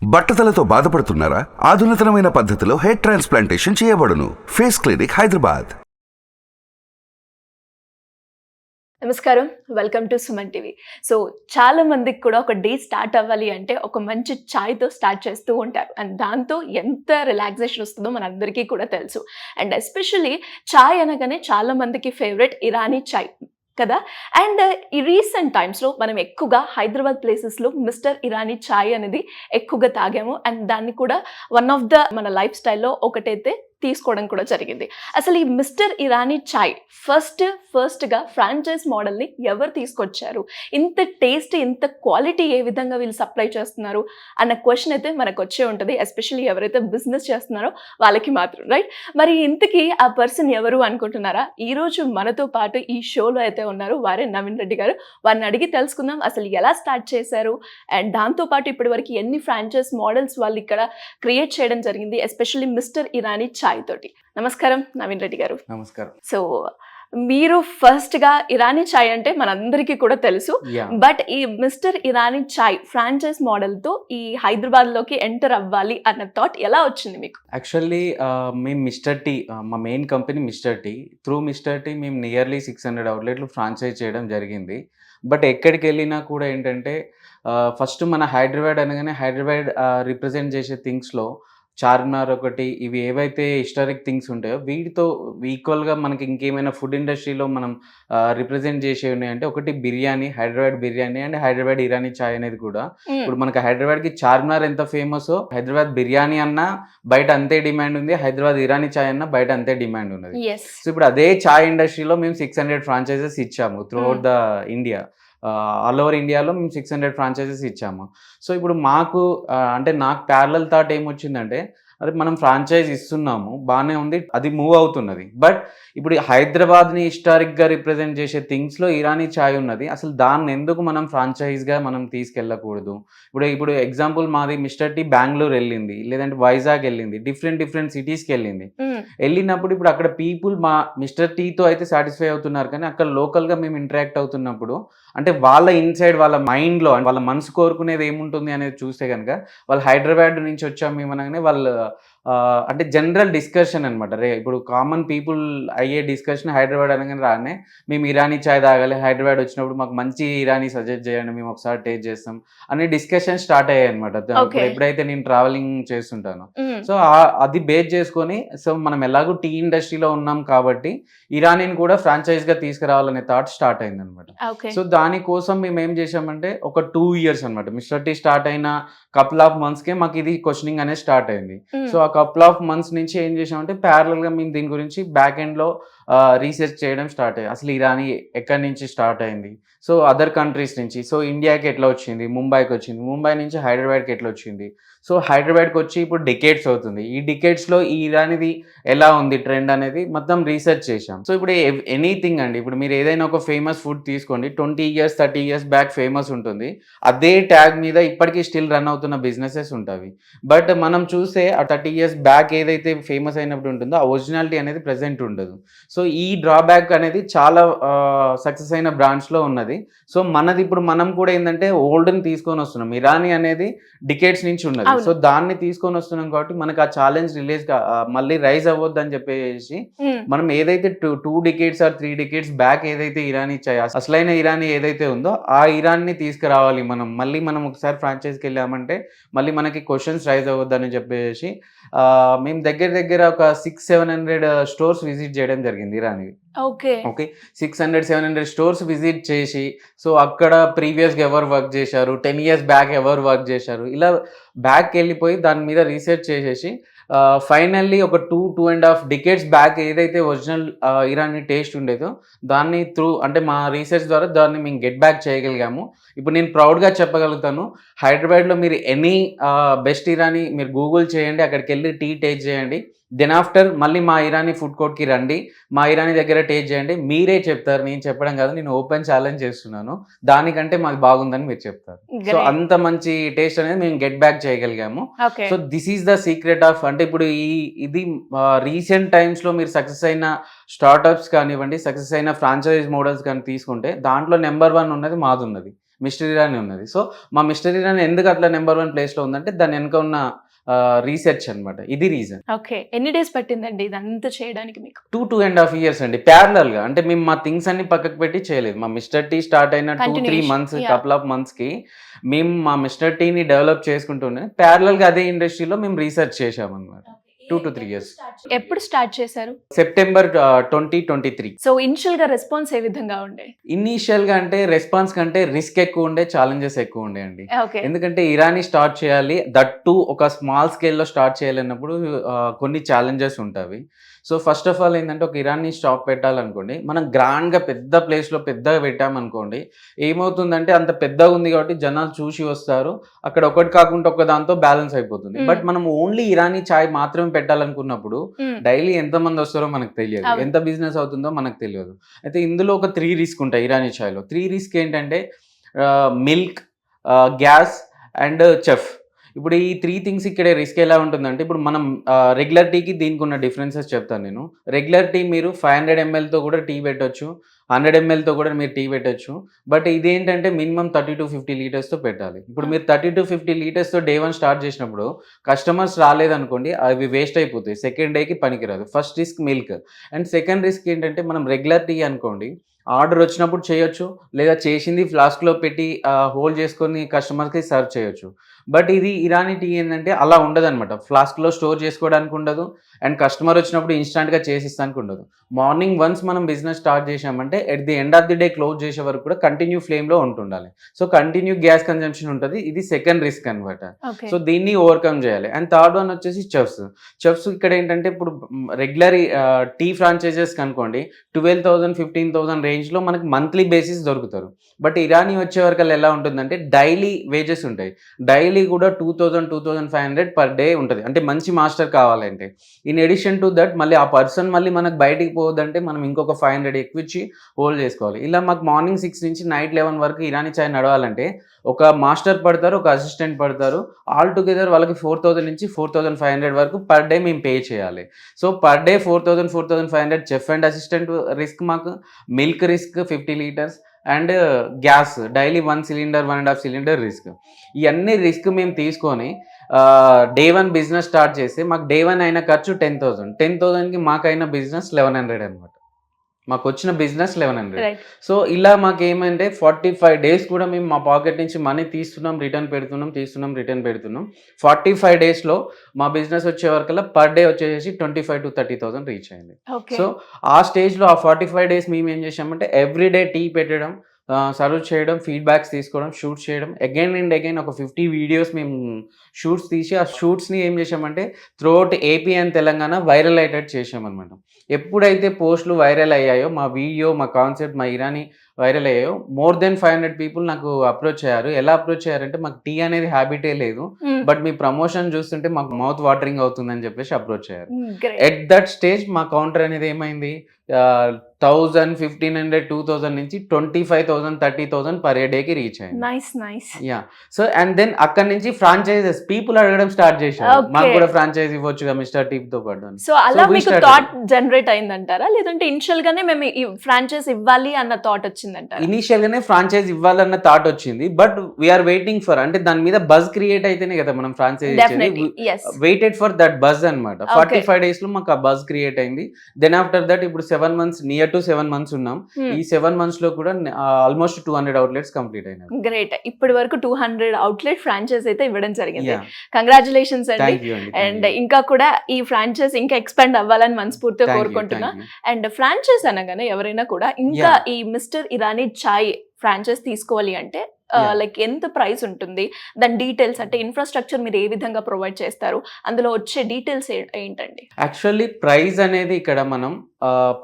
బట్టతలతో బాధపడుతున్నారా? ఆధునితనమైన పద్ధతిలో హెయిర్ ట్రాన్స్ప్లాంటేషన్ చేయబడును. Face clinic Hyderabad. నమస్కారం, welcome to Suman TV. So చాలా మందికి కూడా ఒక డే స్టార్ట్ అవ్వాలి అంటే ఒక మంచి ఛాయ్తో స్టార్ట్ చేస్తూ ఉంటారు. అండ్ దాంతో ఎంత రిలాక్సేషన్ వస్తుందో మనందరికీ కూడా తెలుసు. అండ్ ఎస్పెషల్లీ ఛాయ్ అనగానే చాలా మందికి ఫేవరెట్ ఇరానీ ఛాయ్ కదా. అండ్ ఈ రీసెంట్ టైమ్స్లో మనం ఎక్కువగా హైదరాబాద్ ప్లేసెస్లో మిస్టర్ ఇరానీ ఛాయ్ అనేది ఎక్కువగా తాగాము. అండ్ దాన్ని కూడా వన్ ఆఫ్ ద మన లైఫ్ స్టైల్లో ఒకటైతే తీసుకోవడం కూడా జరిగింది. అసలు ఈ మిస్టర్ ఇరానీ ఛాయ్ ఫస్ట్గా ఫ్రాంచైజ్ మోడల్ని ఎవరు తీసుకొచ్చారు, ఇంత టేస్ట్ ఇంత క్వాలిటీ ఏ విధంగా వీళ్ళు సప్లై చేస్తున్నారు అన్న క్వశ్చన్ అయితే మనకు వచ్చే ఉంటుంది. ఎస్పెషల్లీ ఎవరైతే బిజినెస్ చేస్తున్నారో వాళ్ళకి మాత్రం, రైట్? మరి ఇంతకీ ఆ పర్సన్ ఎవరు అనుకుంటున్నారా? ఈరోజు మనతో పాటు ఈ షోలో అయితే ఉన్నారు, వారే నవీన్ రెడ్డి గారు. వారిని అడిగి తెలుసుకుందాం అసలు ఎలా స్టార్ట్ చేశారు అండ్ దాంతోపాటు ఇప్పటి వరకు ఎన్ని ఫ్రాంచైజ్ మోడల్స్ వాళ్ళు ఇక్కడ క్రియేట్ చేయడం జరిగింది, ఎస్పెషల్లీ మిస్టర్ ఇరానీ ఛాయ్ తోటి. నమస్కారం నవీన్ రెడ్డి గారు. నమస్కారం. సో మీరు ఫస్ట్గా ఇరానీ ఛాయ్ అంటే మనందరికీ కూడా తెలుసు, బట్ ఈ మిస్టర్ ఇరానీ ఛాయ్ ఫ్రాంచైజ్ మోడల్తో ఈ హైదరాబాద్లోకి ఎంటర్ అవ్వాలి అన్న థాట్ ఎలా వచ్చింది మీకు? యాక్చువల్లీ మేము మిస్టర్ టీ, మా main company Mister Tea. Through Mister Tea మేము నియర్లీ 600 అవుట్లెట్లు ఫ్రాంచైజ్ చేయడం జరిగింది. బట్ ఎక్కడికి వెళ్ళినా కూడా ఏంటంటే ఫస్ట్ మన హైదరాబాద్ అనగానే హైదరాబాద్ రిప్రజెంట్ చేసే థింగ్స్లో చార్మినార్ ఒకటి, ఇవి ఏవైతే హిస్టారిక్ థింగ్స్ ఉంటాయో వీటితో ఈక్వల్గా మనకి ఇంకేమైనా ఫుడ్ ఇండస్ట్రీలో మనం రిప్రజెంట్ చేసేవి ఉన్నాయంటే ఒకటి బిర్యానీ, హైదరాబాద్ బిర్యానీ అండ్ హైదరాబాద్ ఇరానీ ఛాయ్ అనేది కూడా. ఇప్పుడు మనకి హైదరాబాద్కి చార్మినార్ ఎంత ఫేమస్, హైదరాబాద్ బిర్యానీ అన్నా బయట అంతే డిమాండ్ ఉంది, హైదరాబాద్ ఇరానీ ఛాయ్ అన్నా బయట అంతే డిమాండ్ ఉన్నది. సో ఇప్పుడు అదే ఛాయ్ ఇండస్ట్రీలో మేము 600 ఫ్రాంచైజెస్ ఇచ్చాము through out the India. All over ఇండియాలో మేము 600 ఫ్రాంచైజెస్ ఇచ్చాము. సో ఇప్పుడు మాకు అంటే నాకు ప్యారలల్ థాట్ ఏమొచ్చిందంటే, అరే మనం ఫ్రాంచైజ్ ఇస్తున్నాము బాగానే ఉంది, అది మూవ్ అవుతున్నది, బట్ ఇప్పుడు హైదరాబాద్ని హిస్టారిక్గా రిప్రజెంట్ చేసే థింగ్స్లో ఇరానీ ఛాయ్ ఉన్నది, అసలు దాన్ని ఎందుకు మనం ఫ్రాంచైజ్గా మనం తీసుకెళ్ళకూడదు? ఇప్పుడు ఎగ్జాంపుల్ మాది మిస్టర్ టీ బెంగళూరు వెళ్ళింది, లేదంటే వైజాగ్ వెళ్ళింది, డిఫరెంట్ సిటీస్కి వెళ్ళింది. వెళ్ళినప్పుడు ఇప్పుడు అక్కడ పీపుల్ మా మిస్టర్ టీతో అయితే సాటిస్ఫై అవుతున్నారు, కానీ అక్కడ లోకల్గా మేము ఇంటరాక్ట్ అవుతున్నప్పుడు అంటే వాళ్ళ ఇన్సైడ్ వాళ్ళ మైండ్లో వాళ్ళ మనసు కోరుకునేది ఏముంటుంది అనేది చూస్తే కనుక వాళ్ళు హైదరాబాద్ నుంచి వచ్చాము మేము అనగానే వాళ్ళు అంటే జనరల్ డిస్కషన్ అనమాట. రే ఇప్పుడు కామన్ పీపుల్ అయ్యే డిస్కషన్ హైదరాబాద్ అనగానే రానే మేము ఇరానీ ఛాయ్ తాగాలి, హైదరాబాద్ వచ్చినప్పుడు మాకు మంచి ఇరానీ సజెస్ట్ చేయండి, మేము ఒకసారి టేస్ట్ చేస్తాం అనే డిస్కషన్ స్టార్ట్ అయ్యాయి అనమాట. ఎప్పుడైతే నేను ట్రావెలింగ్ చేస్తుంటాను, సో అది బేస్ చేసుకొని సో మనం ఎలాగో టీ ఇండస్ట్రీలో ఉన్నాం కాబట్టి ఇరానీని కూడా ఫ్రాంచైజ్గా తీసుకురావాలనే థాట్ స్టార్ట్ అయింది అనమాట. సో దానికోసం మేము ఏం చేసామంటే ఒక 2 years అనమాట, మిస్టర్ టీ స్టార్ట్ అయిన కపుల్ ఆఫ్ మంత్స్కే మాకు ఇది క్వశ్చనింగ్ అనేది స్టార్ట్ అయింది. సో ఆ కపుల్ ఆఫ్ మంత్స్ నుంచి ఏం చేసామంటే ప్యారలల్గా మేము దీని గురించి బ్యాక్ ఎండ్లో రీసెర్చ్ చేయడం స్టార్ట్ అయ్యింది. అసలు ఇరానీ ఎక్కడి నుంచి స్టార్ట్ అయింది, సో అదర్ కంట్రీస్ నుంచి, సో ఇండియాకి ఎట్లా వచ్చింది, ముంబైకి వచ్చింది, ముంబై నుంచి హైదరాబాద్కి ఎట్లా వచ్చింది, సో హైదరాబాద్కి వచ్చి ఇప్పుడు డికేట్స్ అవుతుంది, ఈ డికేట్స్లో ఈ ఇరానీది ఎలా ఉంది ట్రెండ్ అనేది మొత్తం రీసెర్చ్ చేశాం. సో ఇప్పుడు ఎనీథింగ్ అండి, ఇప్పుడు మీరు ఏదైనా ఒక ఫేమస్ ఫుడ్ తీసుకోండి, 20 years 30 years బ్యాక్ ఫేమస్ ఉంటుంది, అదే ట్యాగ్ మీద ఇప్పటికీ స్టిల్ రన్ అవుతున్న బిజినెసెస్ ఉంటాయి. బట్ మనం చూస్తే ఆ 30 years బ్యాక్ ఏదైతే ఫేమస్ అయినప్పుడు ఉంటుందో ఆ ఒరిజినాలిటీ అనేది ప్రెసెంట్ ఉండదు. సో ఈ డ్రాబ్యాక్ అనేది చాలా సక్సెస్ అయిన బ్రాండ్స్లో ఉన్నది. సో మనది ఇప్పుడు మనం కూడా ఏంటంటే ఓల్డ్ని తీసుకొని వస్తున్నాం, ఇరానీ అనేది డికేట్స్ నుంచి ఉన్నది, సో దాన్ని తీసుకొని వస్తున్నాం కాబట్టి మనకు ఆ ఛాలెంజ్ మళ్ళీ రైజ్ అవ్వద్దు అని చెప్పేసి మనం ఏదైతే 2 decades or 3 decades బ్యాక్ ఏదైతే ఇరానీ ఛాయ్ అసలైన ఇరానీ ఏదైతే ఉందో ఆ ఇరాన్ని తీసుకురావాలి మనం. మళ్ళీ మనం ఒకసారి ఫ్రాంచైజ్కి వెళ్ళామంటే మళ్ళీ మనకి క్వశ్చన్స్ రైజ్ అవ్వద్దు అని చెప్పేసి మేము దగ్గర ఒక 600-700 స్టోర్స్ విజిట్ చేయడం జరిగింది ఇరానీ. ఓకే 600-700 స్టోర్స్ విజిట్ చేసి, సో అక్కడ ప్రీవియస్గా ఎవరు వర్క్ చేశారు, 10 years బ్యాక్ ఎవరు వర్క్ చేశారు, ఇలా బ్యాక్ వెళ్ళిపోయి దాని మీద రీసెర్చ్ చేసేసి ఫైనల్లీ ఒక 2.5 decades బ్యాక్ ఏదైతే ఒరిజినల్ ఇరానీ టేస్ట్ ఉండేదో దాన్ని త్రూ అంటే మా రీసెర్చ్ ద్వారా దాన్ని మేము గెట్ బ్యాక్ చేయగలిగాము. ఇప్పుడు నేను ప్రౌడ్గా చెప్పగలుగుతాను, హైదరాబాద్లో మీరు ఎనీ బెస్ట్ ఇరానీ మీరు గూగుల్ చేయండి, అక్కడికి వెళ్ళి టీ టేస్ట్ చేయండి, దెన్ ఆఫ్టర్ మళ్ళీ మా ఇరానీ ఫుడ్ కోర్ట్కి రండి, మా ఇరానీ దగ్గర టేస్ట్ చేయండి, మీరే చెప్తారు, నేను చెప్పడం కాదు, నేను ఓపెన్ ఛాలెంజ్ చేస్తున్నాను, దానికంటే మాది బాగుందని మీరు చెప్తారు. సో అంత మంచి టేస్ట్ అనేది మేము గెట్ బ్యాక్ చేయగలిగాము. So this is the secret of అంటే ఇప్పుడు ఇది రీసెంట్ టైమ్స్లో మీరు సక్సెస్ అయిన స్టార్టప్స్ కానివ్వండి, సక్సెస్ అయిన ఫ్రాంచైజ్ మోడల్స్ కానీ తీసుకుంటే దాంట్లో నెంబర్ 1 ఉన్నది మాది ఉన్నది. మిస్టర్ ఇరానీ ఉన్నది. సో మా మిస్టర్ ఇరానీ ఎందుకు అట్లా నెంబర్ 1 ప్లేస్లో ఉందంటే దాని వెనుక ఉన్న రీసెర్చ్ అనమాట. ఇది రీజన్. ఓకే. ఎన్ని డేస్ పట్టిందండి ఇదంతా చేయడానికి మీకు? 2.5 years అండి ప్యారలల్గా. అంటే మేము మా థింగ్స్ అన్ని పక్కకు పెట్టి చేయలేదు. మా మిస్టర్ టీ స్టార్ట్ అయిన 2-3 Continuation. months, Yeah. Couple of మంత్స్కి మేము మా మిస్టర్ టీని డెవలప్ చేసుకుంటూనే ప్యారలల్గా అదే ఇండస్ట్రీలో మేము రీసెర్చ్ చేసామన్నమాట. 2 to 3 years. ఎప్పుడు స్టార్ట్ చేశారు? సెప్టెంబర్ 2023. సో ఇనిషియల్ గా రెస్పాన్స్ ఏ విధంగా ఉండే? ఇనీషియల్గా అంటే రెస్పాన్స్ కంటే రిస్క్ ఎక్కువ ఉండే, ఛాలెంజెస్ ఎక్కువ ఉండే అండి. ఓకే. ఎందుకంటే ఇరానీ స్టార్ట్ చేయాలి, దట్ టు ఒక స్మాల్ స్కేల్లో స్టార్ట్ చేయాలన్నప్పుడు కొన్ని ఛాలెంజెస్ ఉంటాయి. సో ఫస్ట్ ఆఫ్ ఆల్ ఏంటంటే ఒక ఇరానీ షాప్ పెట్టాలనుకోండి, మనం గ్రాండ్గా పెద్ద ప్లేస్లో పెద్దగా పెట్టామనుకోండి, ఏమవుతుందంటే అంత పెద్దగా ఉంది కాబట్టి జనాలు చూసి వస్తారు, అక్కడ ఒకటి కాకుండా ఒక దాంతో బ్యాలెన్స్ అయిపోతుంది. బట్ మనం ఓన్లీ ఇరానీ చాయ్ మాత్రమే పెట్టాలనుకున్నప్పుడు డైలీ ఎంతమంది వస్తారో మనకు తెలియదు, అవును. ఎంత బిజినెస్ అవుతుందో మనకు తెలియదు. అయితే ఇందులో ఒక 3 రిస్క్ ఉంటాయి ఇరానీ చాయ్లో. 3 రిస్క్ ఏంటంటే మిల్క్, గ్యాస్ అండ్ చెఫ్. ఇప్పుడు ఈ 3 థింగ్స్ ఇక్కడ రిస్క్ ఎలా ఉంటుందంటే, ఇప్పుడు మనం రెగ్యులర్ టీకి దీనికి ఉన్న డిఫరెన్సెస్ చెప్తాను నేను. రెగ్యులర్ టీ మీరు 500 mlతో కూడా టీ పెట్టొచ్చు, 100 mlతో కూడా మీరు టీ పెట్టొచ్చు. బట్ ఇదేంటంటే మినిమం 30 to 50 లీటర్స్తో పెట్టాలి. ఇప్పుడు మీరు 30 to 50 లీటర్స్తో డే 1 స్టార్ట్ చేసినప్పుడు కస్టమర్స్ రాలేదనుకోండి, అవి వేస్ట్ అయిపోతాయి, సెకండ్ డేకి పనికిరాదు. First risk milk. And second risk ఏంటంటే, మనం రెగ్యులర్ టీ అనుకోండి, ఆర్డర్ వచ్చినప్పుడు చేయొచ్చు, లేదా చేసింది ఫ్లాస్క్లో పెట్టి హోల్డ్ చేసుకొని కస్టమర్కి సర్వ్ చేయొచ్చు. బట్ ఇది ఇరానీ టీ ఏంటంటే అలా ఉండదన్నమాట. ఫ్లాస్క్లో స్టోర్ చేసుకోవడానికి ఉండదు, అండ్ కస్టమర్ వచ్చినప్పుడు ఇన్స్టాంట్గా చేసిస్తానికి ఉండదు. మార్నింగ్ వన్స్ మనం బిజినెస్ స్టార్ట్ చేసామంటే at the end of the day close చేసే వరకు కూడా కంటిన్యూ ఫ్లేమ్లో ఉంటుండాలి. సో కంటిన్యూ గ్యాస్ కన్జంప్షన్ ఉంటుంది. ఇది సెకండ్ రిస్క్ అనమాట. ఓకే. సో దీన్ని ఓవర్కమ్ చేయాలి. అండ్ థర్డ్ వన్ వచ్చేసి చెఫ్స్. చెఫ్స్ ఇక్కడ ఏంటంటే, ఇప్పుడు రెగ్యులర్ టీ ఫ్రాంచైజెస్ కనుకోండి 12,000, 15,000 రేంజ్లో మనకి మంత్లీ బేసిస్ దొరుకుతారు. బట్ ఇరానీ వచ్చే వరకు ఎలా ఉంటుందంటే డైలీ వేజెస్ ఉంటాయి. డైలీ కూడా 2,000-2,500 పర్ డే ఉంటుంది, అంటే మంచి మాస్టర్ కావాలంటే. ఇన్ ఎడిషన్ టు దట్ మళ్ళీ ఆ పర్సన్ మళ్ళీ మనకు బయటికి పోవద్దంటే మనం ఇంకొక 500 ఎక్కువ ఇచ్చి హోల్డ్ చేసుకోవాలి. ఇలా మాకు మార్నింగ్ 6 నుంచి నైట్ 11 వరకు ఇరానీ చాయ్ నడవాలంటే ఒక మాస్టర్ పడతారు, ఒక అసిస్టెంట్ పడతారు, ఆల్ టుగెదర్ వాళ్ళకి 4,000 నుంచి 4,500 వరకు పర్ డే మేము పే చేయాలి. So per day 4,000-4,500 chef and assistant risk మాకు, milk risk 50 litres, and gas daily 1 cylinder 1.5 cylinder risk. ఇవన్నీ రిస్క్ మేము తీసుకొని డే 1 బిజినెస్ స్టార్ట్ చేస్తే మాకు డే 1 అయిన ఖర్చు 10,000. 10,000కి మాకైన బిజినెస్ 1,100 అనమాట. మాకు వచ్చిన బిజినెస్ 1,100. రైట్. సో ఇలా మాకు ఏమంటే 45 days కూడా మేము మా పాకెట్ నుంచి మనీ తీస్తున్నాం, రిటర్న్ పెడుతున్నాం, తీస్తున్నాం, రిటర్న్ పెడుతున్నాం. 45 daysలో మా బిజినెస్ వచ్చే వరకల్లా పర్ డే వచ్చేసి 25,000 to 30,000 రీచ్ అయింది. ఓకే. సో ఆ స్టేజ్లో ఆ 45 days మేము ఏం చేసామంటే ఎవ్రీ డే టీ పెట్టడం, సర్వ్ చేయడం, ఫీడ్బ్యాక్స్ తీసుకోవడం, షూట్ చేయడం, అగైన్ అండ్ అగైన్ ఒక 50 వీడియోస్ మేము షూట్స్ తీసి ఆ షూట్స్ని ఏం చేసామంటే throughout AP and Telangana viral అయ్యేటట్టు చేసామన్నమాట. ఎప్పుడైతే పోస్టులు వైరల్ అయ్యాయో, మా వీడియో, మా కాన్సెప్ట్, మా ఇరానీ వైరల్ అయ్యాయో, మోర్ దెన్ 500 people నాకు అప్రోచ్ అయ్యారు. ఎలా అప్రోచ్ అయ్యారంటే, మాకు టీ అనేది హ్యాబిటే లేదు, బట్ మీ ప్రమోషన్ చూస్తుంటే మాకు మౌత్ వాటరింగ్ అవుతుందని చెప్పేసి అప్రోచ్ అయ్యారు. ఎట్ దట్ స్టేజ్ మా కౌంటర్ అనేది ఏమైంది, 1,000, 1,500, 2,000 నుంచి 25,000, 30,000 పర్ డేకి రీచ్ అయింది. Nice nice. Ya. So and then అక్కడ నుంచి ఫ్రాంచైజెస్ పీపుల్ అడగడం స్టార్ట్ చేశారు, Okay. మాకు కూడా ఫ్రాంచైజ్ ఇవ్వచ్చుగా మిస్టర్ టీప్ తో పాటు అని. సో అలా we మీకు started. థాట్ జనరేట్ అయిందంటారా, లేదంటే ఇనిషియల్ గానే మేము ఈ ఫ్రాంచైజ్ ఇవ్వాలి అన్న థాట్ వచ్చిందంటారా? ఇనీషియల్ గానే ఫ్రాంచైజ్ ఇవ్వాలన్న థాట్ వచ్చింది, బట్ వీఆర్ వెయిటింగ్ ఫర్, అంటే దాని మీద బజ్ క్రియేట్ అయితేనే కదా మనం franchise definitely. yes. Waited for that buzz అనమాట. 45 days లో మాకు ఆ బజ్ క్రియేట్ అయింది. దెన్ ఆఫ్టర్ దట్ ఇప్పుడు 7 months, నియర్ టు 7 months ఉన్నాం. ఈ 7 months లో కూడా ఆల్మోస్ట్ 200 outlets కంప్లీట్ అయినాయి. గ్రేట్. ఇప్పటి వరకు 200 అవుట్లెట్ ఫ్రాంచైజ్ అయితే ఇవ్వడం జరిగింది. Yeah. కంగ్రాచులేషన్స్ అండి. థ్యాంక్ యూ అండి. అండ్ ఇంకా కూడా ఈ ఫ్రాంచైజ్ ఇంకా ఎక్స్పాండ్ అవ్వాలని మనస్ఫూర్తిగా కోరుకుంటున్నా. అండ్ ఫ్రాంచైజ్ అనగానే ఎవరైనా కూడా ఇంకా Yeah. ఈ మిస్టర్ ఇరానీ చాయ్ ఫ్రాంచైజ్ తీసుకోవాలి అంటే Yeah. లైక్ ఎంత ప్రైస్ ఉంటుంది, దాని డీటెయిల్స్, అంటే ఇన్ఫ్రాస్ట్రక్చర్ మీరు ఏ విధంగా ప్రొవైడ్ చేస్తారు, అందులో వచ్చే డీటెయిల్స్ ఏంటండి? యాక్చువల్లీ ప్రైస్ అనేది ఇక్కడ మనం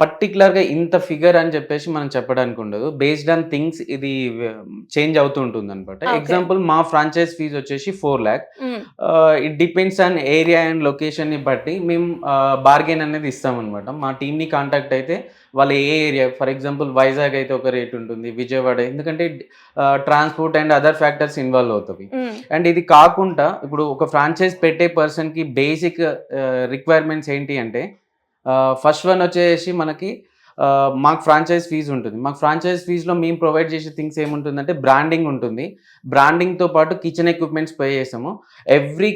పర్టికులర్గా ఇంత ఫిగర్ అని చెప్పేసి మనం చెప్పడానికి ఉండదు. బేస్డ్ ఆన్ థింగ్స్ ఇది చేంజ్ అవుతూ ఉంటుంది అనమాట. Okay. ఎగ్జాంపుల్ మా ఫ్రాంచైజ్ ఫీజ్ వచ్చేసి 4 lakh. It depends on area and లొకేషన్ని బట్టి మేము బార్గెన్ అనేది ఇస్తాం అనమాట. మా టీమ్ని కాంటాక్ట్ అయితే వాళ్ళు ఏ ఏరియా, ఫర్ ఎగ్జాంపుల్ వైజాగ్ అయితే ఒక రేట్ ఉంటుంది, విజయవాడ, ఎందుకంటే transport and other factors involve అవుతాయి. అండ్ ఇది కాకుండా ఇప్పుడు ఒక ఫ్రాంచైజ్ పెట్టే పర్సన్కి బేసిక్ రిక్వైర్మెంట్స్ ఏంటి అంటే, ఫస్ట్ వన్ వచ్చేసి మనకి మాకు ఫ్రాంచైజ్ ఫీజు ఉంటుంది. మాకు ఫ్రాంచైజ్ ఫీజులో మేము ప్రొవైడ్ చేసే థింగ్స్ ఏముంటుందంటే బ్రాండింగ్ ఉంటుంది. బ్రాండింగ్తో పాటు కిచెన్ ఎక్విప్మెంట్స్ పే చేసాము. ఎవ్రీ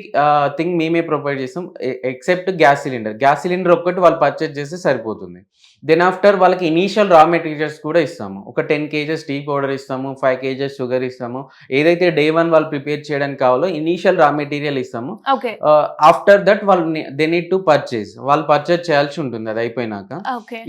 థింగ్ మేమే ప్రొవైడ్ చేస్తాం ఎక్సెప్ట్ గ్యాస్ సిలిండర్ ఒక్కటి వాళ్ళు పర్చేజ్ చేస్తే సరిపోతుంది. దెన్ ఆఫ్టర్ వాళ్ళకి ఇనీషియల్ రా మెటీరియల్స్ కూడా ఇస్తాము. ఒక 10 kgs టీ పౌడర్ ఇస్తాము, 5 kgs షుగర్ ఇస్తాము. ఏదైతే డే 1 వాళ్ళు ప్రిపేర్ చేయడానికి కావాలో ఇనీషియల్ రా మెటీరియల్ ఇస్తాము. ఆఫ్టర్ దట్ వాళ్ళు దే నీడ్ టు పర్చేజ్, వాళ్ళు పర్చేజ్ చేయాల్సి ఉంటుంది అది అయిపోయినాక.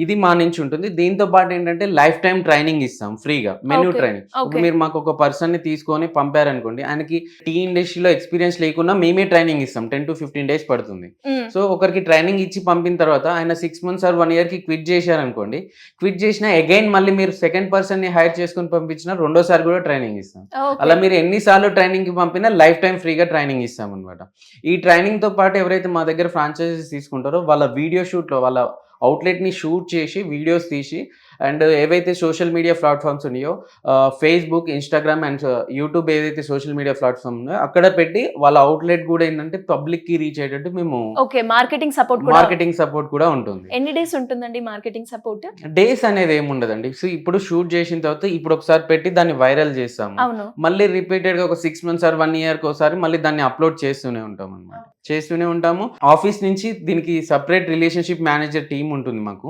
ఇది మా నుంచి ఉంటుంది. దీంతో పాటు ఏంటంటే లైఫ్ టైం ట్రైనింగ్ ఇస్తాం ఫ్రీగా, మెన్యూ ట్రైనింగ్. ఇప్పుడు మీరు మాకు ఒక పర్సన్ ని తీసుకొని పంపారనుకోండి, ఆయనకి టీ ఇండస్ట్రీలో ఎక్స్పీరియన్స్ లేకున్నా మేమే ట్రైనింగ్ ఇస్తాం. 10 to 15 days పడుతుంది. సో ఒకరికి ట్రైనింగ్ ఇచ్చి పంపిన తర్వాత ఆయన 6 months or 1 year కి క్విట్ చేశారనుకోండి, క్విట్ చేసినా అగైన్ మళ్ళీ మీరు సెకండ్ పర్సన్ ని హైర్ చేసుకుని పంపించినా రెండోసారి కూడా ట్రైనింగ్ ఇస్తాం. అలా మీరు ఎన్నిసార్లు ట్రైనింగ్ కి పంపినా లైఫ్ టైం ఫ్రీగా ట్రైనింగ్ ఇస్తాం అనమాట. ఈ ట్రైనింగ్ తో పాటు ఎవరైతే మా దగ్గర ఫ్రాంచైజీస్ తీసుకుంటారో వాళ్ళ వీడియో షూట్ లో వాళ్ళ అవుట్లెట్ ని షూట్ చేసి వీడియోస్ తీసి అండ్ ఏవైతే సోషల్ మీడియా ప్లాట్ఫామ్స్ ఉన్నాయో ఫేస్బుక్, ఇన్స్టాగ్రామ్ అండ్ యూట్యూబ్ ఏదైతే సోషల్ మీడియా ప్లాట్ఫామ్ ఉన్నాయో అక్కడ పెట్టి వాళ్ళ అవుట్లెట్ కూడా ఏంటంటే పబ్లిక్ కి రీచ్ అయ్యేటట్టు మేము మార్కెటింగ్ సపోర్ట్ కూడా ఉంటుంది. ఎన్ని డేస్ ఉంటుందండి మార్కెటింగ్ సపోర్ట్? డేస్ అనేది ఏమి ఉండదండి. సో ఇప్పుడు షూట్ చేసిన తర్వాత ఇప్పుడు ఒకసారి పెట్టి దాన్ని వైరల్ చేస్తాము, మళ్ళీ రిపీటెడ్ గా ఒక 6 months or 1 year ఒకసారి మళ్ళీ దాన్ని అప్లోడ్ చేస్తూనే ఉంటాం అనమాట. ఆఫీస్ నుంచి దీనికి సపరేట్ రిలేషన్షిప్ మేనేజర్ టీమ్ ఉంటుంది మాకు.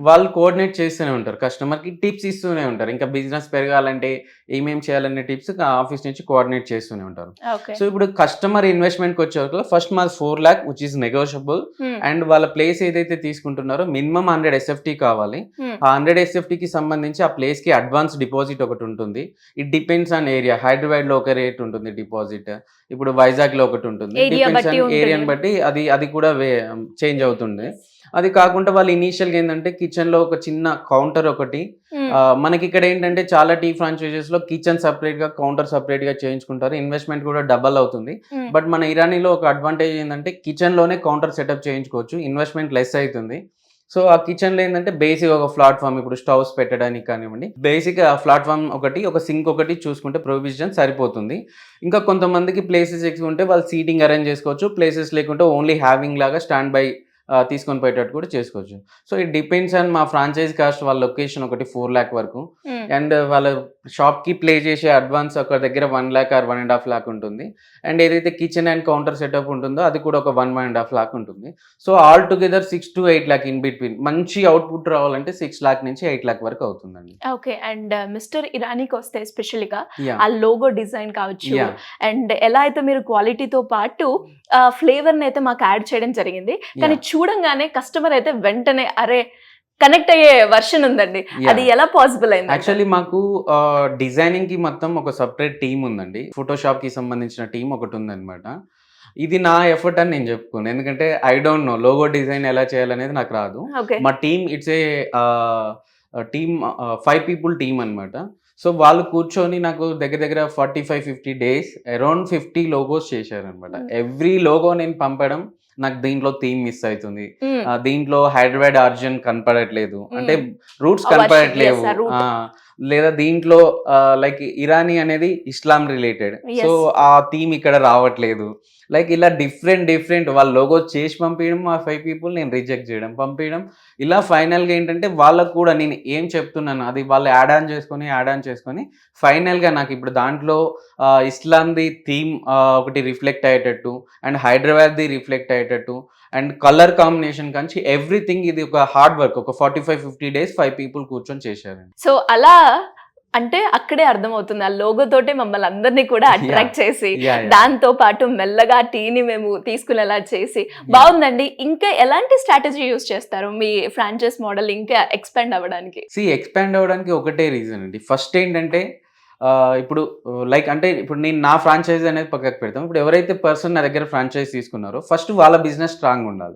వాళ్ళు కోఆర్డినేట్ చేస్తూనే ఉంటారు, కస్టమర్ కి టిప్స్ ఇస్తూనే ఉంటారు. ఇంకా బిజినెస్ పెరగాలంటే ఏమేమి చేయాలనే టిప్స్ ఆఫీస్ నుంచి కోఆర్డినేట్ చేస్తూనే ఉంటారు. సో ఇప్పుడు కస్టమర్ ఇన్వెస్ట్మెంట్ కి వచ్చే ఫస్ట్ మాది 4 lakh which is negotiable. And వాళ్ళ ప్లేస్ ఏదైతే తీసుకుంటున్నారో మినిమం 100 SFT కావాలి. ఆ 100 SFT కి సంబంధించి ఆ ప్లేస్ కి అడ్వాన్స్ డిపాజిట్ ఒకటి ఉంటుంది. It depends on area. Hyderabad లో ఒక రేట్ ఉంటుంది డిపాజిట్, ఇప్పుడు వైజాగ్ లో ఒకటి ఉంటుంది. డిపెండ్స్ ఆన్ ఏరియాని బట్టి అది కూడా చేంజ్ అవుతుంది. అది కాకుండా వాళ్ళు ఇనీషియల్ గా ఏంటంటే కిచెన్ లో ఒక చిన్న కౌంటర్ ఒకటి, మనకి ఇక్కడ ఏంటంటే చాలా టీ ఫ్రాంచైజెస్ లో కిచెన్ సపరేట్ గా కౌంటర్ సపరేట్ గా చేయించుకుంటారు. ఇన్వెస్ట్మెంట్ కూడా డబల్ అవుతుంది. బట్ మన ఇరానీలో ఒక అడ్వాంటేజ్ ఏంటంటే కిచెన్ లోనే కౌంటర్ సెటప్ చేయించుకోవచ్చు, ఇన్వెస్ట్మెంట్ లెస్ అవుతుంది. సో ఆ కిచెన్ లో ఏంటంటే బేసిక్ ఒక ప్లాట్ఫామ్, ఇప్పుడు స్టవ్స్ పెట్టడానికి కానివ్వండి, బేసిక్ ఆ ప్లాట్ఫామ్ ఒకటి, ఒక సింక్ ఒకటి చూసుకుంటే ప్రొవిజన్ సరిపోతుంది. ఇంకా కొంతమందికి ప్లేసెస్ ఎక్కువ ఉంటే వాళ్ళు సీటింగ్ అరేంజ్ చేసుకోవచ్చు, ప్లేసెస్ లేకుంటే ఓన్లీ హ్యావింగ్ లాగా స్టాండ్ బై తీసుకొని పోయేటట్టు కూడా చేసుకోవచ్చు. సో ఇట్ డిపెండ్స్ ఆన్ మా ఫ్రాంచైజ్ కాస్ట్, వాళ్ళ లొకేషన్ ఒకటి 4 lakh వరకు. అండ్ వాళ్ళ షాప్ కి ప్లే చేసే అడ్వాన్స్ ఒక దగ్గర 1 lakh or 1.5 lakh ఉంటుంది. అండ్ ఏదైతే కిచెన్ అండ్ కౌంటర్ సెటప్ ఉంటుందో అది కూడా ఒక 1.5 lakh ఉంటుంది. So all together 6 to 8 lakh in between. మంచి అవుట్పుట్ రావాలంటే 6 lakh నుంచి 8 lakh వరకు అవుతుందండి. ఓకే. అండ్ మిస్టర్ ఇరానీకి వస్తే ఎస్పెషల్లీ గా ఆ లోగో డిజైన్ కావచ్చు, అండ్ ఎలా అయితే మీరు క్వాలిటీతో పాటు ఫ్లేవర్ ని అయితే మాకు యాడ్ చేయడం జరిగింది, కానీ చూడంగానే కస్టమర్ అయితే వెంటనే అరే కనెక్ట్ అయ్యే వర్షన్ ఉందండి. అది ఎలా పాసిబుల్ అయింది? యాక్చువల్లీ మాకు డిజైనింగ్ కి మొత్తం ఒక సపరేట్ టీమ్ ఉందండి. ఫోటోషాప్ కి సంబంధించిన టీం ఒకటి ఉందన్నమాట. ఇది నా ఎఫర్ట్ అని నేను చెప్పుకోను, ఎందుకంటే I don't know logo design ఎలా చేయాలనేది నాకు రాదు. మా team it's a team 5 people team అనమాట. సో వాళ్ళు కూర్చొని నాకు దగ్గర 45-50 days అరౌండ్ 50 లోగోస్ చేశారనమాట. ఎవ్రీ లోగో నేను పంపడం, నాకు దీంట్లో థీమ్ మిస్ అవుతుంది, దీంట్లో హైదరాబాద్ ఆర్జిన్ కనపడట్లేదు, అంటే రూట్స్ కనపడట్లేవు, లేదా దీంట్లో లైక్ ఇరానీ అనేది ఇస్లాం రిలేటెడ్, సో ఆ థీమ్ ఇక్కడ రావట్లేదు. లైక్ ఇలా డిఫరెంట్ వాళ్ళ లోగో చేసి పంపించడం, ఆ 5 people నేను రిజెక్ట్ చేయడం, పంపించడం. ఇలా ఫైనల్గా ఏంటంటే వాళ్ళకు కూడా నేను ఏం చెప్తున్నాను అది వాళ్ళు యాడ్ ఆన్ చేసుకొని ఫైనల్గా నాకు ఇప్పుడు దాంట్లో ఇస్లాంది థీమ్ ఒకటి రిఫ్లెక్ట్ అయ్యేటట్టు, అండ్ హైదరాబాద్ది రిఫ్లెక్ట్ అయ్యేటట్టు, and colour combination Kanchi everything. ఇది ఒక హార్డ్ వర్క్, ఒక 45-50 days 5 people కూర్చొని చేశారండి. సో అలా అంటే అక్కడే అర్థమవుతుంది ఆ లోగో తోటే మమ్మల్ని అందరినీ కూడా అట్రాక్ట్ చేసి దాంతో పాటు మెల్లగా టీని మేము తీసుకునేలా చేసి బాగుందండి. ఇంకా ఎలాంటి స్ట్రాటజీ యూస్ చేస్తారు మీ ఫ్రాంచైజ్ మోడల్ ఇంకా ఎక్స్పాండ్ అవ్వడానికి? ఎక్స్పాండ్ అవ్వడానికి ఒకటే రీజన్ అండి. ఫస్ట్ ఏంటంటే ఇప్పుడు లైక్ అంటే ఇప్పుడు నేను నా ఫ్రాంచైజ్ అనేది పక్కకు పెడతాం. ఇప్పుడు ఎవరైతే పర్సన్ నా దగ్గర ఫ్రాంచైజ్ తీసుకున్నారో ఫస్ట్ వాళ్ళ బిజినెస్ స్ట్రాంగ్ ఉండాలి.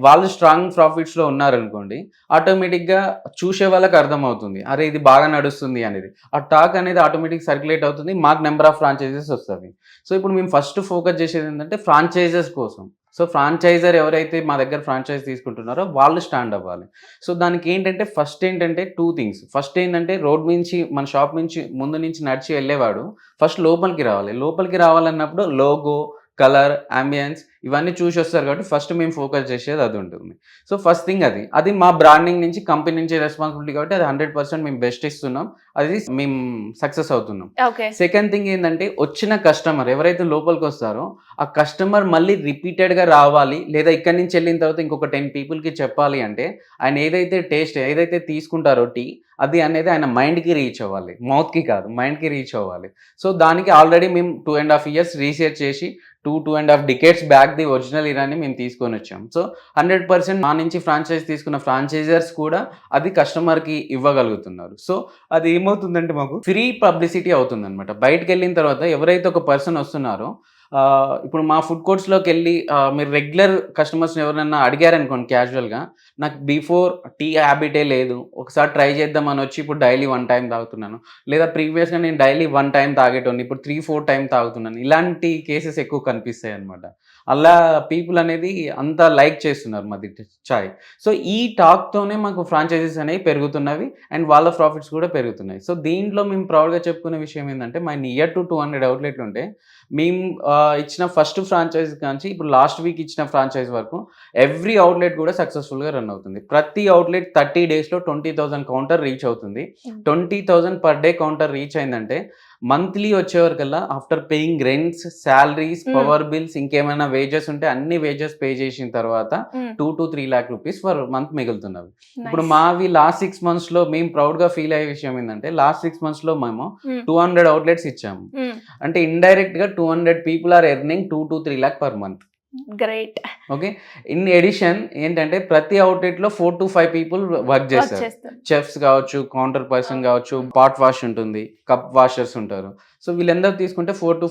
వాళ్ళు స్ట్రాంగ్ ప్రాఫిట్స్ లో ఉన్నారనుకోండి, ఆటోమేటిక్ గా చూసే వాళ్ళకి అర్థం అవుతుంది అరే ఇది బాగా నడుస్తుంది అనేది. ఆ టాక్ అనేది ఆటోమేటిక్ సర్క్యులేట్ అవుతుంది, మాకు నెంబర్ ఆఫ్ ఫ్రాంచైజెస్ వస్తుంది. సో ఇప్పుడు మేము ఫస్ట్ ఫోకస్ చేసేది ఏంటంటే ఫ్రాంచైజెస్ కోసం. సో ఫ్రాంచైజర్ ఎవరైతే మా దగ్గర ఫ్రాంచైజ్ తీసుకుంటున్నారో వాళ్ళు స్టాండ్ అవ్వాలి. సో దానికి ఏంటంటే ఫస్ట్ ఏంటంటే 2 things. ఫస్ట్ ఏంటంటే రోడ్ నుంచి మన షాప్ నుంచి ముందు నుంచి నడిచి వెళ్ళేవాడు ఫస్ట్ లోపలికి రావాలి. లోపలికి రావాలన్నప్పుడు లోగో, కలర్, అంబియన్స్ ఇవన్నీ చూసి వస్తారు కాబట్టి ఫస్ట్ మేము ఫోకస్ చేసేది అది ఉంటుంది. సో ఫస్ట్ థింగ్ అది మా బ్రాండింగ్ నుంచి కంపెనీ నుంచి రెస్పాన్సిబిలిటీ కాబట్టి అది 100% మేము బెస్ట్ ఇస్తున్నాం, అది మేము సక్సెస్ అవుతున్నాం. ఓకే. సెకండ్ థింగ్ ఏంటంటే వచ్చిన కస్టమర్ ఎవరైతే లోపలికి వస్తారో ఆ కస్టమర్ మళ్ళీ రిపీటెడ్గా రావాలి, లేదా ఇక్కడి నుంచి వెళ్ళిన తర్వాత ఇంకొక 10 పీపుల్కి చెప్పాలి అంటే ఆయన ఏదైతే తీసుకుంటారో టీ అది అనేది ఆయన మైండ్కి రీచ్ అవ్వాలి, మౌత్కి కాదు, మైండ్కి రీచ్ అవ్వాలి. సో దానికి ఆల్రెడీ మేము 2.5 years రీసెర్చ్ చేసి 2.5 decades బ్యాక్ ది ఒరిజినల్ ఇరాన్ని మేము తీసుకొని వచ్చాం. సో 100% మా నుంచి ఫ్రాంచైజ్ తీసుకున్న ఫ్రాంచైజర్స్ కూడా అది కస్టమర్కి ఇవ్వగలుగుతున్నారు. సో అది ఏమవుతుందంటే మాకు ఫ్రీ పబ్లిసిటీ అవుతుంది అనమాట. బయటకు వెళ్ళిన తర్వాత ఎవరైతే ఒక పర్సన్ వస్తున్నారో ఇప్పుడు మా ఫుడ్ కోర్ట్స్లోకి వెళ్ళి మీరు రెగ్యులర్ కస్టమర్స్ని ఎవరైనా అడిగారనుకోండి క్యాజువల్గా, నాకు బిఫోర్ టీ హ్యాబిటే లేదు, ఒకసారి ట్రై చేద్దామని వచ్చి ఇప్పుడు డైలీ 1 time తాగుతున్నాను, లేదా ప్రీవియస్గా నేను డైలీ 1 time తాగేటోని ఇప్పుడు 3-4 time తాగుతున్నాను, ఇలాంటి కేసెస్ ఎక్కువ కనిపిస్తాయి అనమాట. అలా పీపుల్ అనేది అంత లైక్ చేస్తున్నారు మాది చాయ్. సో ఈ టాక్తోనే మాకు ఫ్రాంచైజీస్ అనేవి పెరుగుతున్నవి అండ్ వాళ్ళ ప్రాఫిట్స్ కూడా పెరుగుతున్నాయి. సో దీంట్లో మేము ప్రౌడ్గా చెప్పుకునే విషయం ఏంటంటే మా నియర్ టు 200 అవుట్లెట్లు ఉంటే మేము ఇచ్చిన ఫస్ట్ ఫ్రాంచైజ్ కానీ ఇప్పుడు లాస్ట్ వీక్ ఇచ్చిన ఫ్రాంచైజ్ వరకు ఎవ్రీ అవుట్లెట్ కూడా సక్సెస్ఫుల్గా రన్ అవుతుంది. ప్రతి అవుట్లెట్ 30 daysలో 20,000 కౌంటర్ రీచ్ అవుతుంది. 20,000 per day కౌంటర్ రీచ్ అయిందంటే మంత్లీ వచ్చేవరకల్లా after paying rents, salaries, power bills, ఇంకేమైనా వేజెస్ ఉంటే అన్ని వేజెస్ పే చేసిన తర్వాత 2 to 3 lakh rupees per month మిగులుతున్నవి. ఇప్పుడు మావి లాస్ట్ 6 months లో మేము ప్రౌడ్ గా ఫీల్ అయ్యే విషయం ఏంటంటే లాస్ట్ 6 months లో మేము 200 outlets ఇచ్చాము. అంటే ఇండైరెక్ట్ గా 200 people are earning 2 to 3 lakh per month. Great. Okay. In addition ఏంటంటే ప్రతి అవుట్లెట్ లో 4 to 5 people వర్క్ చేస్తారు. చెఫ్స్ కావచ్చు, కౌంటర్ పర్సన్ కావచ్చు, పాట్ వాష్ ఉంటుంది, కప్ వాషర్స్ ఉంటారు. సో వీళ్ళందరూ తీసుకుంటే 4 to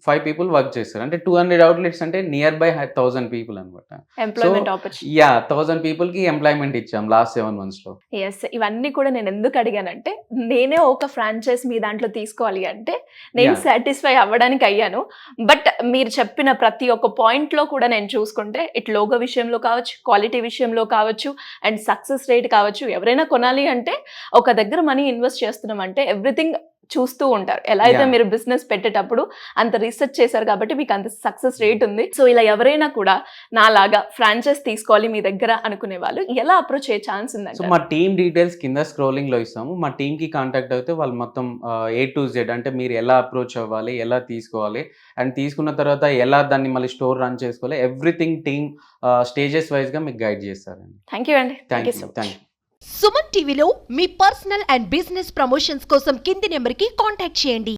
5 people వర్క్ చేస్తారు. అంటే 200 outlets అంటే నియర్ బై 1,000 people అనమాట. Employment opportunity. 1,000 peopleకి ఎంప్లాయ్మెంట్ ఇచ్చాం లాస్ట్ 7 months లో. ఎస్, ఇవన్నీ కూడా నేను ఎందుకు అడిగానంటే నేనే ఒక ఫ్రాంచైజ్ మీ దాంట్లో తీసుకోవాలి అంటే నేను సాటిస్ఫై అవ్వడానికి అయ్యాను. బట్ మీరు చెప్పిన ప్రతి ఒక్క పాయింట్ లో కూడా నేను చూసుకుంటే ఇటు లోగో విషయంలో కావచ్చు, క్వాలిటీ విషయంలో కావచ్చు, అండ్ సక్సెస్ రేట్ కావచ్చు, ఎవరైనా కొనాలి అంటే ఒక దగ్గర మనీ ఇన్వెస్ట్ చేస్తున్నాం అంటే ఎవ్రీథింగ్ చూస్తూ ఉంటారు. ఎలా అయితే మీరు బిజినెస్ పెట్టేటప్పుడు అంత రీసెర్చ్ చేశారు కాబట్టి మీకు అంత సక్సెస్ రేట్ ఉంది. సో ఇలా ఎవరైనా కూడా నాలాగా ఫ్రాంచైజ్ తీసుకోవాలి మీ దగ్గర అనుకునే వాళ్ళు ఎలా అప్రోచ్ అయ్యే ఛాన్స్ ఉందంటే? సో మా టీమ్ డీటెయిల్స్ కింద స్క్రోలింగ్ లో ఇస్తాము. మా టీమ్ కి కాంటాక్ట్ అయితే వాళ్ళు మొత్తం A to Z అంటే మీరు ఎలా అప్రోచ్ అవ్వాలి, ఎలా తీసుకోవాలి, అండ్ తీసుకున్న తర్వాత ఎలా దాన్ని మళ్ళీ స్టోర్ రన్ చేసుకోవాలి, ఎవ్రీథింగ్ టీమ్ స్టేజెస్ వైజ్ గా మీకు గైడ్ చేస్తారండి. థ్యాంక్ యూ అండి. Thank you. సుమన్ టీవీలో మీ పర్సనల్ అండ్ బిజినెస్ ప్రమోషన్స్ కోసం కింది నెంబర్కి కాంటాక్ట్ చేయండి.